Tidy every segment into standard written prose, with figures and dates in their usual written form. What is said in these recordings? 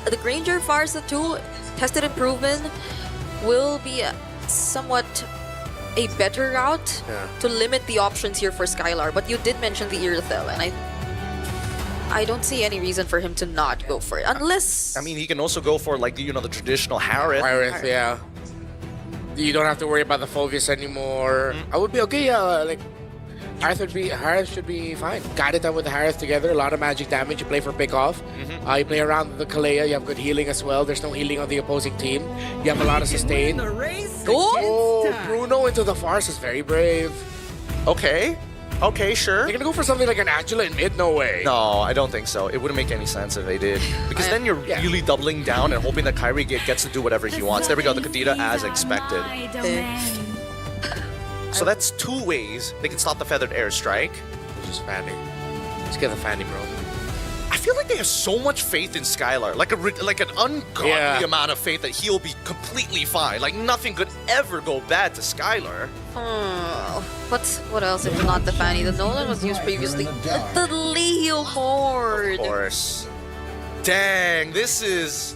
the Granger Farsa tool, tested and proven, will be somewhat a better route to limit the options here for Skylar. But you did mention the Irithel, and I don't see any reason for him to not go for it, unless... I mean, he can also go for, like, you know, the traditional Harith. Harith, yeah. You don't have to worry about the focus anymore. I would be okay, like... Harith should be fine. Guided them with the Harith together, a lot of magic damage. You play for pick-off. You play around the Kalea, you have good healing as well. There's no healing on the opposing team. You have a lot of sustain. Oh, Bruno into the Farce is very brave. Okay. Okay, sure. They're gonna go for something like an Angela in mid? No way. No, I don't think so. It wouldn't make any sense if they did. Because then you're really doubling down and hoping that Kyrie gets to do whatever he wants. There we go, the Kadita as expected. So that's two ways they can stop the Feathered Airstrike. Just Fanny. Let's get the Fanny, bro. I feel like they have so much faith in Skylar, like an ungodly amount of faith that he'll be completely fine. Like nothing could ever go bad to Skylar. But what else if not the Fanny? The Nolan was used previously. The Leopard. Of course. Dang, this is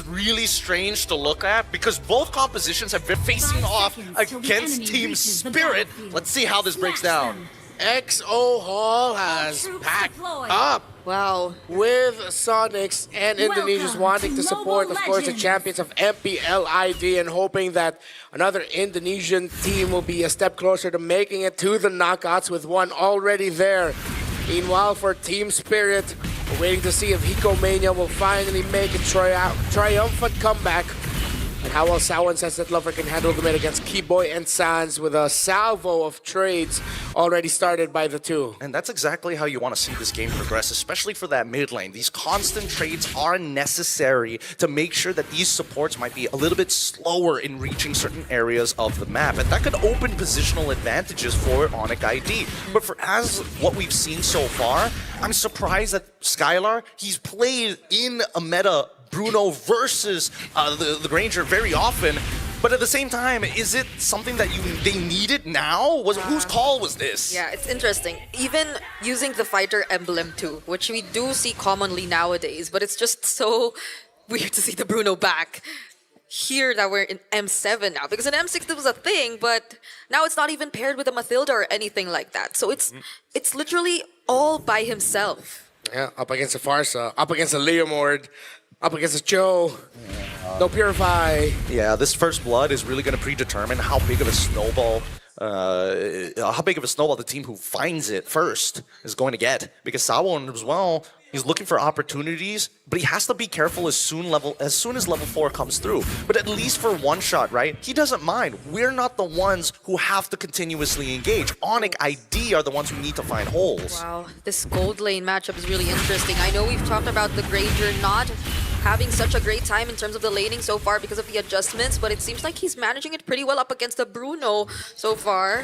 really strange to look at because both compositions have been facing off against Team Spirit. Let's see how this breaks down. XO Hall has packed up. Wow. With Sonics and Indonesians wanting to support, of course, the champions of MPLID and hoping that another Indonesian team will be a step closer to making it to the knockouts with one already there. Meanwhile, for Team Spirit, we're waiting to see if Hiko Mania will finally make a triumphant comeback. And how well Sao and Sunset Lover can handle the mid against Keyboy and Sans with a salvo of trades already started by the two. And that's exactly how you want to see this game progress, especially for that mid lane. These constant trades are necessary to make sure that these supports might be a little bit slower in reaching certain areas of the map. And that could open positional advantages for ONIC ID. But for as what we've seen so far, I'm surprised that Skylar, he's played in a meta Bruno versus the Granger very often, but at the same time, is it something that they needed now? Whose call was this? Yeah, it's interesting. Even using the fighter emblem too, which we do see commonly nowadays, but it's just so weird to see the Bruno back. Here that we're in M7 now, because in M6 it was a thing, but now it's not even paired with a Mathilda or anything like that. So it's literally all by himself. Yeah, up against a Farsa, up against a Leomord, up against a Joe, no Purify. Yeah, this first blood is really going to predetermine how big of a snowball the team who finds it first is going to get. Because Sawon as well, he's looking for opportunities, but he has to be careful as soon as level 4 comes through. But at least for one shot, right? He doesn't mind. We're not the ones who have to continuously engage. ONIC ID are the ones who need to find holes. Wow, this gold lane matchup is really interesting. I know we've talked about the Granger not having such a great time in terms of the laning so far because of the adjustments, but it seems like he's managing it pretty well up against the Bruno so far.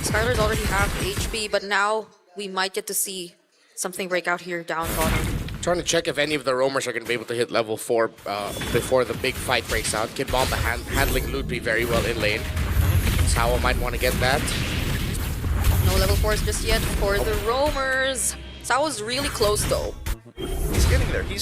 Skylar's already half HP, but now we might get to see something break out here down bottom. Trying to check if any of the roamers are going to be able to hit level 4 before the big fight breaks out. Kid Bomba handling Ludwig very well in lane. Sao might want to get that. No level 4s just yet for the roamers. Sao's really close though. He's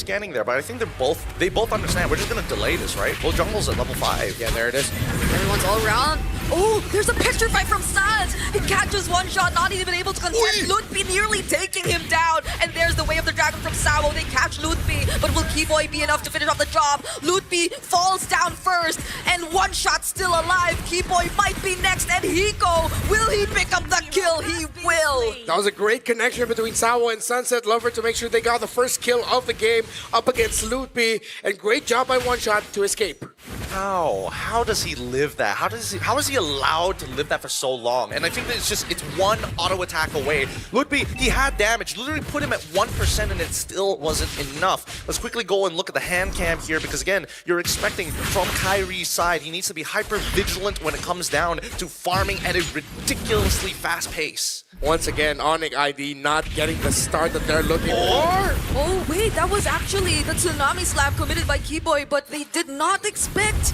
getting there, but I think they both understand. We're just gonna delay this, right? Well, jungle's at level 5. Yeah, there it is. Everyone's all around. Oh, there's a picture fight from Sans. He catches one shot, not even able to contest. Ludwig nearly taking him down. And there's the way of the dragon from Sao. They catch Ludwig, but will Keyboy be enough to finish off the job? Ludwig falls down first, and one shot still alive. Keyboy might be next, and Hiko, will he pick up the kill? He will. That was a great connection between Sao and Sunset Lover to make sure they got the first kill of the game up against Ludwig, and great job by one shot to escape. How does he live that? How is he allowed to live that for so long? And I think that it's one auto attack away. Ludwig, he had damage, literally put him at 1% and it still wasn't enough. Let's quickly go and look at the hand cam here because again, you're expecting from Kyrie's side, he needs to be hyper vigilant when it comes down to farming at a ridiculously fast pace. Once again, ONIC ID not getting the start that they're looking for. Oh wait, that was actually the Tsunami Slap committed by Keyboy, but they did not expect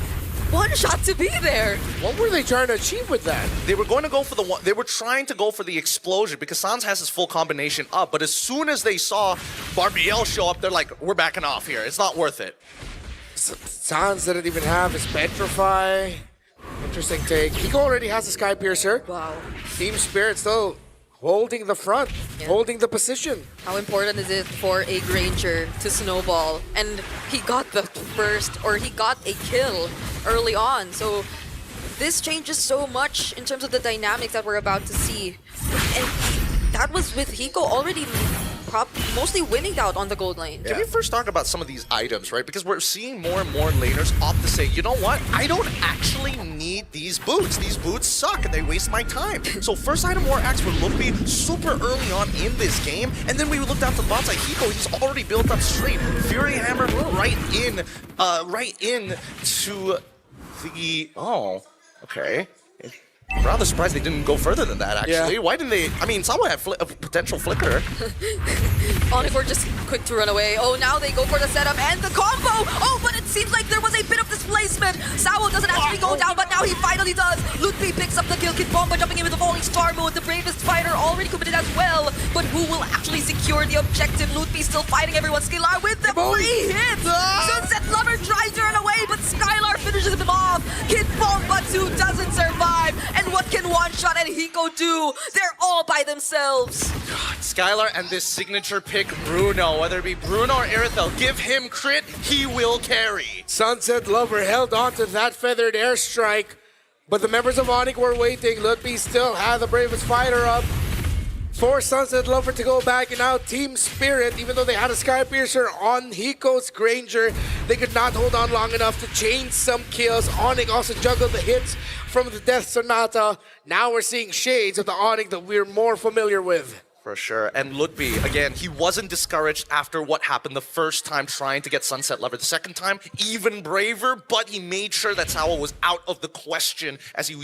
one shot to be there. What were they trying to achieve with that? They were going to go for the one. They were trying to go for the explosion because Sans has his full combination up. But as soon as they saw Barbiel show up, they're like, "We're backing off here. It's not worth it." Sans didn't even have his Petrify. Interesting take. Hiko already has a Sky Piercer. Wow. Team Spirit still holding the front, holding the position. How important is it for a Granger to snowball? And he got the first, or he got a kill early on. So this changes so much in terms of the dynamics that we're about to see. And that was with Hiko already mostly winning out on the gold lane. Can we first talk about some of these items, right? Because we're seeing more and more laners opt to say, you know what? I don't actually need these boots. These boots suck and they waste my time. So first item war axe for Lumpy super early on in this game. And then we look down to the bot side. Hiko, he's already built up straight. Fury Hammer right in to the... Oh, okay. I'm rather surprised they didn't go further than that, actually. Yeah. Why didn't they? I mean, someone had a potential flicker. ONIC were just quick to run away. Oh, now they go for the setup and the combo. Oh, but it seems like there was a bit of displacement. Sawo doesn't actually go down, but now he finally does. Ludwig picks up the kill. Kid Bomba jumping in with the falling star mode. The bravest fighter already committed as well. But who will actually secure the objective? Ludwig still fighting everyone. Skylar with the free hit. Sunset Lover tries to run away, but Skylar finishes him off. Kid Bomba 2 doesn't survive. And what can One Shot and Hiko do? They're all by themselves. Skylar and this signature pick, Bruno. Whether it be Bruno or Irithel, give him crit, he will carry. Sunset Lover held on to that feathered airstrike, but the members of ONIC were waiting. Ludwig still had the bravest fighter up for Sunset Lover to go back, and now Team Spirit, even though they had a Sky Piercer on Hiko's Granger, they could not hold on long enough to chain some kills. ONIC also juggled the hits from the Death Sonata. Now we're seeing shades of the ONIC that we're more familiar with. For sure. And Ludwig, again, he wasn't discouraged after what happened the first time trying to get Sunset Lover. The second time, even braver, but he made sure that Sawa was out of the question as he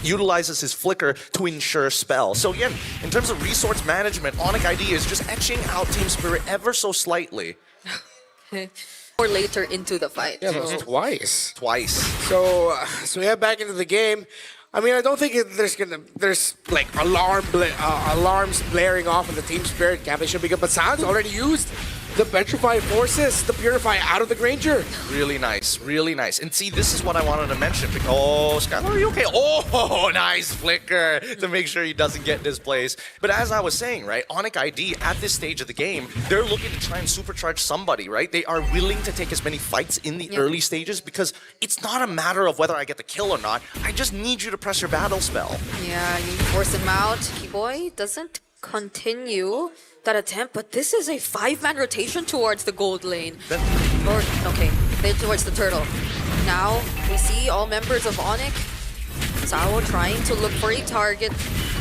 utilizes his flicker to ensure spell. So again, in terms of resource management, ONIC ID is just etching out Team Spirit ever so slightly. Or later into the fight. Yeah, that's twice. Twice. So we head back into the game. I mean, I don't think there's like alarms blaring off in the Team Spirit camp. They should be good, but Sans already used the Petrify forces, the Purify out of the Granger. Really nice, really nice. And see, this is what I wanted to mention. Oh, Skylar, are you okay? Oh, nice flicker to make sure he doesn't get displaced. But as I was saying, right, ONIC ID at this stage of the game, they're looking to try and supercharge somebody, right? They are willing to take as many fights in the early stages because it's not a matter of whether I get the kill or not. I just need you to press your battle spell. Yeah, you force him out. Keyboy doesn't continue that attempt, but this is a 5-man rotation towards the gold lane. Okay, they're towards the turtle. Now, we see all members of ONIC. Sawo trying to look for a target.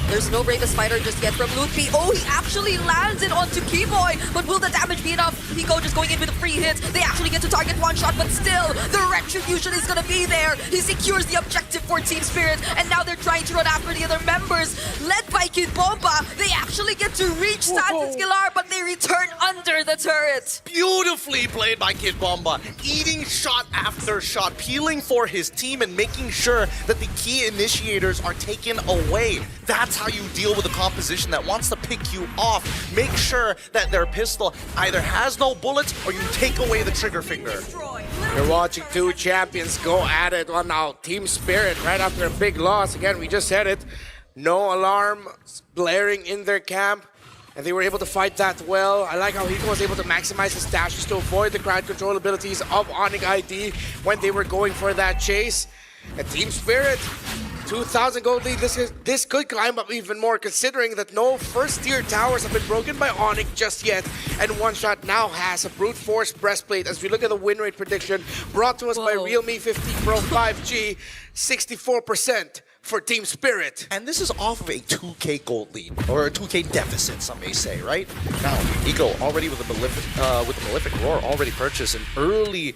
There's no bravest fighter just yet from Ludwig. Oh, he actually lands it onto Keyboy, but will the damage be enough? Hiko just going in with a free hit. They actually get to target One Shot, but still, the retribution is gonna be there. He secures the objective for Team Spirit, and now they're trying to run after the other members. Led by Kid Bomba, they actually get to reach Sans and Skylar, but they return under the turret. Beautifully played by Kid Bomba, eating shot after shot, peeling for his team and making sure that the key initiators are taken away. That's how you deal with a composition that wants to pick you off. Make sure that their pistol either has no bullets or you take away the trigger finger. You're watching two champions go at it. Well, now Team Spirit, right after a big loss, again, we just said it, no alarm blaring in their camp, and they were able to fight that well. I like how Hiko was able to maximize his dashes to avoid the crowd control abilities of ONIC ID when they were going for that chase. And Team Spirit, 2,000 gold lead. This could climb up even more, considering that no first-tier towers have been broken by ONIC just yet. And One Shot now has a brute force breastplate. As we look at the win rate prediction brought to us by Realme 50 Pro 5G, 64% for Team Spirit. And this is off of a 2K gold lead, or a 2K deficit, some may say, right? Now, Eco already with the Malefic Roar already purchased, and early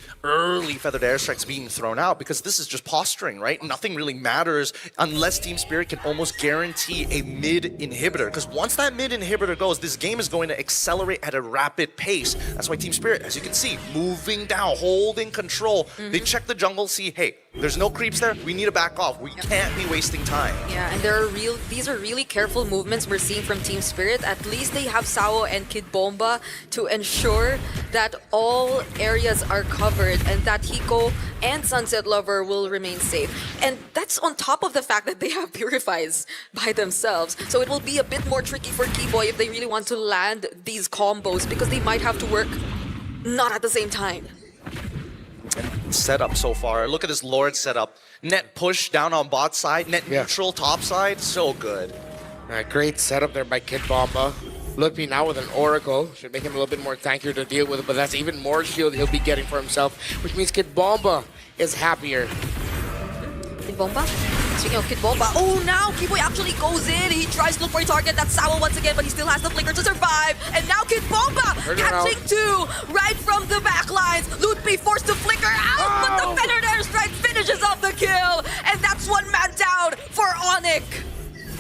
feathered airstrikes being thrown out because this is just posturing, right? Nothing really matters unless Team Spirit can almost guarantee a mid inhibitor, because once that mid inhibitor goes, this game is going to accelerate at a rapid pace. That's why Team Spirit, as you can see, moving down, holding control. They check the jungle, see, hey, there's no creeps there, we need to back off. We can't be wasting time. Yeah, and these are really careful movements we're seeing from Team Spirit. At least they have Sao and Kid Bomba to ensure that all areas are covered and that Hiko and Sunset Lover will remain safe. And that's on top of the fact that they have Purifies by themselves. So it will be a bit more tricky for Keyboy if they really want to land these combos, because they might have to work not at the same time. Setup so far. Look at this Lord setup. Net push down on bot side, net neutral top side. So good. Great setup there by Kid Bomba. Ludwig now with an Oracle. Should make him a little bit more tankier to deal with, but that's even more shield he'll be getting for himself, which means Kid Bomba is happier. Kid Bomba? Speaking of Kid Bomba, oh, now Keyboy actually goes in. He tries to look for a target. That's Sao once again, but he still has the flicker to survive. And now Kid Bomba catching two right from the back lines. Ludwig forced to flicker out, but the feathered airstrike finishes off the kill. And that's one man down for ONIC.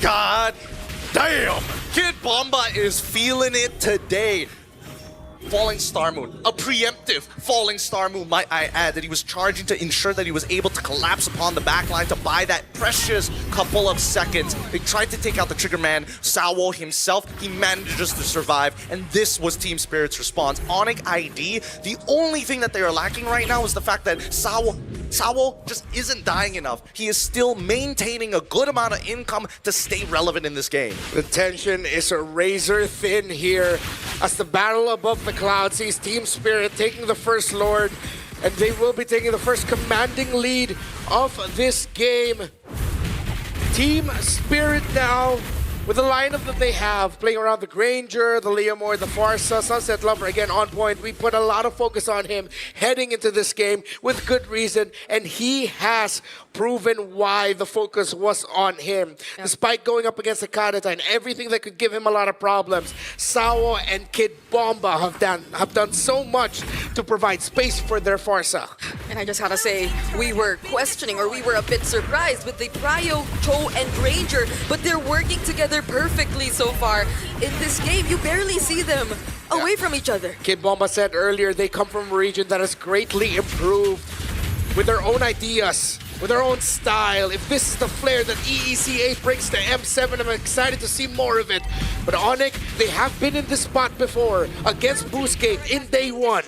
God damn! Kid Bomba is feeling it today. Falling Star Moon, a preemptive Falling Star Moon, might I add, that he was charging to ensure that he was able to collapse upon the backline to buy that precious couple of seconds. They tried to take out the trigger man, Sao himself. He manages to survive, and this was Team Spirit's response. ONIC ID, the only thing that they are lacking right now is the fact that Sao just isn't dying enough. He is still maintaining a good amount of income to stay relevant in this game. The tension is razor thin here as the battle above the clouds sees Team Spirit taking the first Lord, and they will be taking the first commanding lead of this game. Team Spirit now, with the lineup that they have, playing around the Granger, the Leomore, the Farsa, Sunset Lover again on point. We put a lot of focus on him heading into this game with good reason, and he has proven why the focus was on him. Despite going up against the Kanata and everything that could give him a lot of problems, Sao and Kid Bomba have done so much to provide space for their Farsa. And I just gotta say, we were questioning, or we were a bit surprised with the Prio, Cho, and Granger, but they're working together perfectly so far. In this game, you barely see them away from each other. Kid Bomba said earlier they come from a region that has greatly improved with their own ideas, with their own style. If this is the flair that EEC8 brings to M7, I'm excited to see more of it. But ONIC, they have been in this spot before against Boostgate in day one.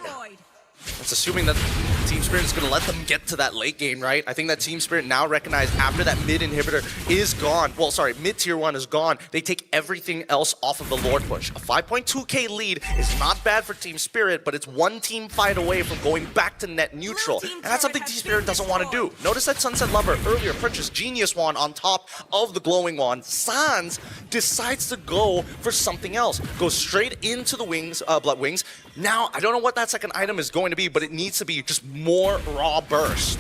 That's assuming that Team Spirit is going to let them get to that late game, right? I think that Team Spirit now recognize after that mid inhibitor is gone, well, sorry, mid tier 1 is gone, they take everything else off of the Lord push. A 5.2k lead is not bad for Team Spirit, but it's one team fight away from going back to net neutral. And that's something Team Spirit doesn't want to do. Notice that Sunset Lover earlier purchased Genius Wand on top of the Glowing Wand. Sans decides to go for something else. Goes straight into the wings, Blood Wings. Now, I don't know what that second item is going to be, but it needs to be just more raw burst.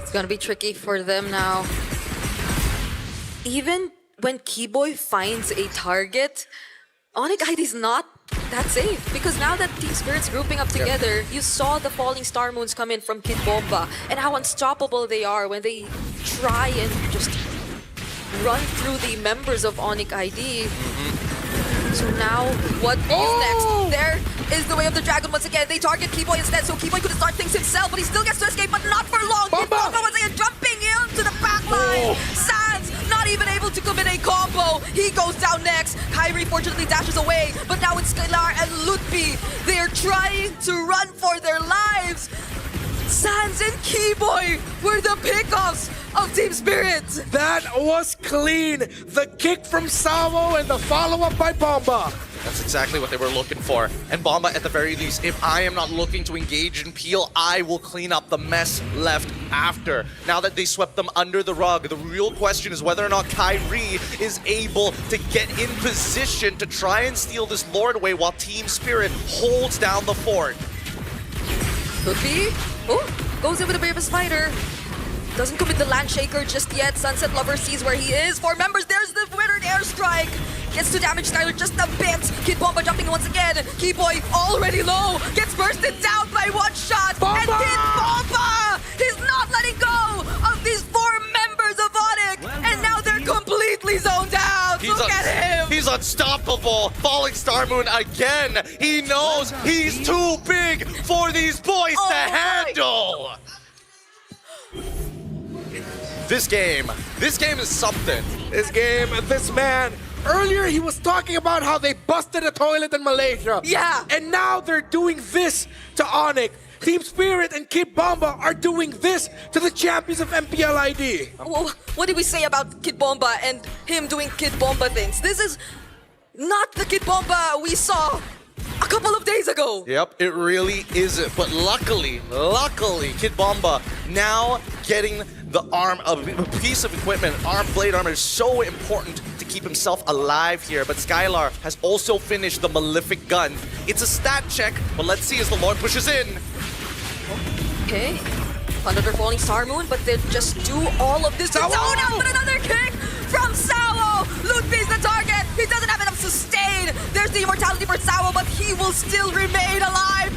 It's gonna be tricky for them now. Even when Keyboy finds a target, ONIC ID is not that safe, because now that Team Spirit's grouping up together, you saw the Falling Star Moons come in from Kid Bomba and how unstoppable they are when they try and just run through the members of ONIC ID. So now, what is next? There is the way of the dragon once again. They target Keyboy instead, so Keyboy could start things himself, but he still gets to escape, but not for long. Bomba once again jumping into the backline. Sans not even able to commit a combo. He goes down next. Kyrie fortunately dashes away, but now it's Skylar and Ludwig. They're trying to run for their lives. Sans and Keyboy were the pickoffs of Team Spirit. That was clean. The kick from Sao and the follow-up by Bomba. That's exactly what they were looking for. And Bomba, at the very least, if I am not looking to engage in Peel, I will clean up the mess left after. Now that they swept them under the rug, the real question is whether or not Kyrie is able to get in position to try and steal this Lord away while Team Spirit holds down the fort. Could be. Oh, goes in with a bit of a spider. Doesn't commit the Landshaker just yet. Sunset Lover sees where he is. 4 members, there's the withered airstrike. Gets to damage Skylar just a bit. Kid Bomba jumping once again. Keyboy already low. Gets bursted down by 1 shot. Bomba! And Kid Bomba! He's not letting go of these 4 members of ONIC. And now they're completely zoned out. Look at him. He's unstoppable. Falling Star Moon again. He knows he's too big for these boys to handle. This game is something. This man. Earlier, he was talking about how they busted a toilet in Malaysia. Yeah. And now they're doing this to ONIC. Team Spirit and Kid Bomba are doing this to the champions of MPLID. Well, what did we say about Kid Bomba and him doing Kid Bomba things? This is not the Kid Bomba we saw a couple of days ago. Yep, it really isn't. But luckily, Kid Bomba now getting the arm, a piece of equipment, blade armor is so important to keep himself alive here. But Skylar has also finished the Malefic gun. It's a stat check, but let's see as the Lord pushes in. Okay. Another Falling Star Moon, but they just do all of this to zone out. But another kick from Sawo. Lutfi's the target. He doesn't have enough sustain. There's the immortality for Sawo, but he will still remain alive.